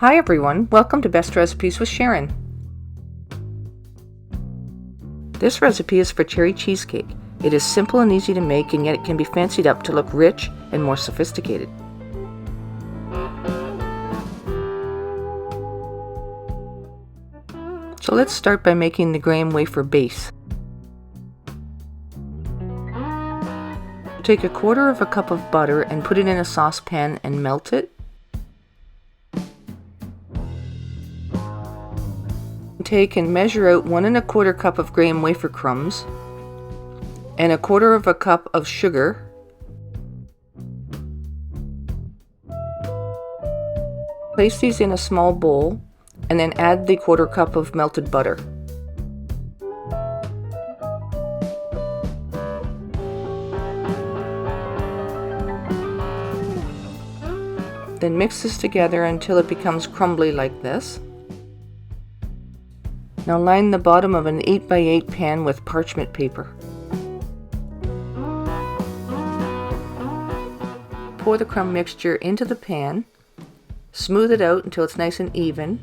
Hi everyone, welcome to Best Recipes with Sharon. This recipe is for cherry cheesecake. It is simple and easy to make, and yet it can be fancied up to look rich and more sophisticated. So let's start by making the graham wafer base. Take a quarter of a cup of butter and put it in a saucepan and melt it. Take and measure out 1 1/4 cup of graham wafer crumbs and 1/4 cup of sugar, place these in a small bowl and then add the 1/4 cup of melted butter. Then mix this together until it becomes crumbly like this. Now line the bottom of an 8x8 pan with parchment paper. Pour the crumb mixture into the pan, smooth it out until it's nice and even,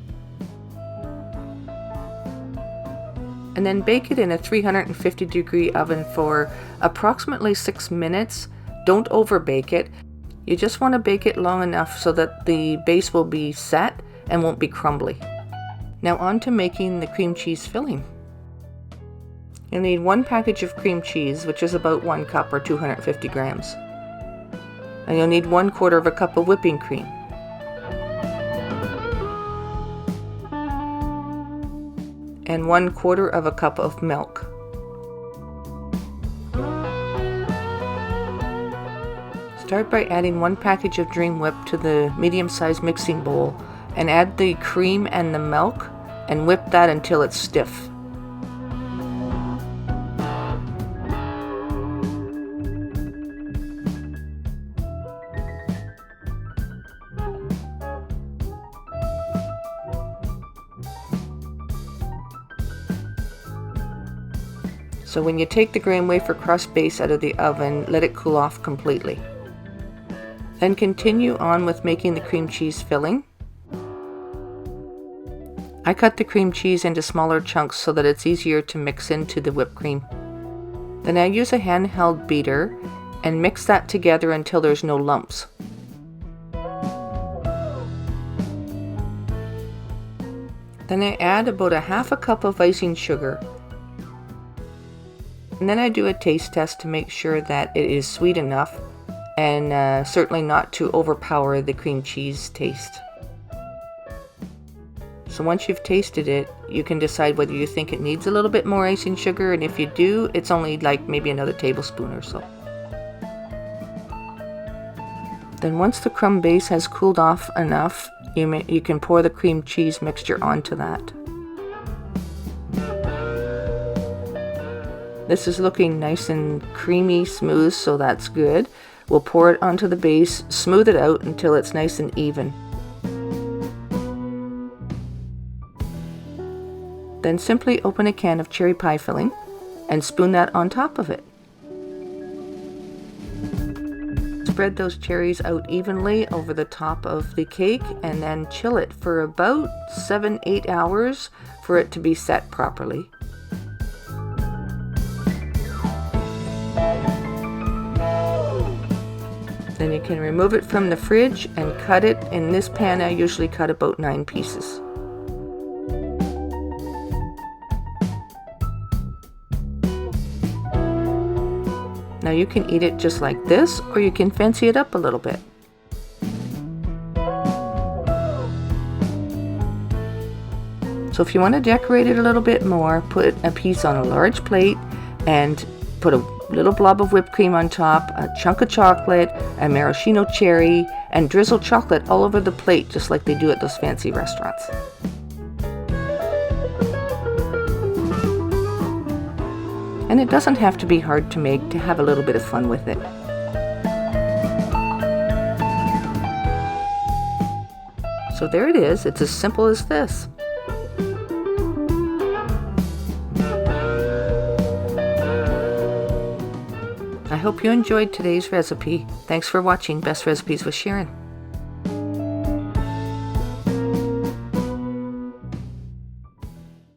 and then bake it in a 350-degree oven for approximately 6 minutes. Don't overbake it. You just want to bake it long enough so that the base will be set and won't be crumbly. Now on to making the cream cheese filling. You'll need 1 package of cream cheese, which is about 1 cup or 250 grams. And you'll need 1/4 cup of whipping cream. And 1/4 cup of milk. Start by adding 1 package of Dream Whip to the medium-sized mixing bowl and add the cream and the milk and whip that until it's stiff. So when you take the graham wafer crust base out of the oven, let it cool off completely. Then continue on with making the cream cheese filling. I cut the cream cheese into smaller chunks so that it's easier to mix into the whipped cream. Then I use a handheld beater and mix that together until there's no lumps. Then I add about 1/2 cup of icing sugar. And then I do a taste test to make sure that it is sweet enough and certainly not to overpower the cream cheese taste. So once you've tasted it, you can decide whether you think it needs a little bit more icing sugar, and if you do, it's only like maybe another tablespoon or so. Then once the crumb base has cooled off enough, you can pour the cream cheese mixture onto that. This is looking nice and creamy, smooth, so that's good. We'll pour it onto the base, smooth it out until it's nice and even. Then simply open a can of cherry pie filling and spoon that on top of it. Spread those cherries out evenly over the top of the cake and then chill it for about 7-8 hours for it to be set properly. Then you can remove it from the fridge and cut it. In this pan I usually cut about 9 pieces. Now you can eat it just like this, or you can fancy it up a little bit. So if you want to decorate it a little bit more, put a piece on a large plate and put a little blob of whipped cream on top, a chunk of chocolate, a maraschino cherry, and drizzle chocolate all over the plate just like they do at those fancy restaurants. And it doesn't have to be hard to make to have a little bit of fun with it. So there it is. It's as simple as this. I hope you enjoyed today's recipe. Thanks for watching Best Recipes with Sharon.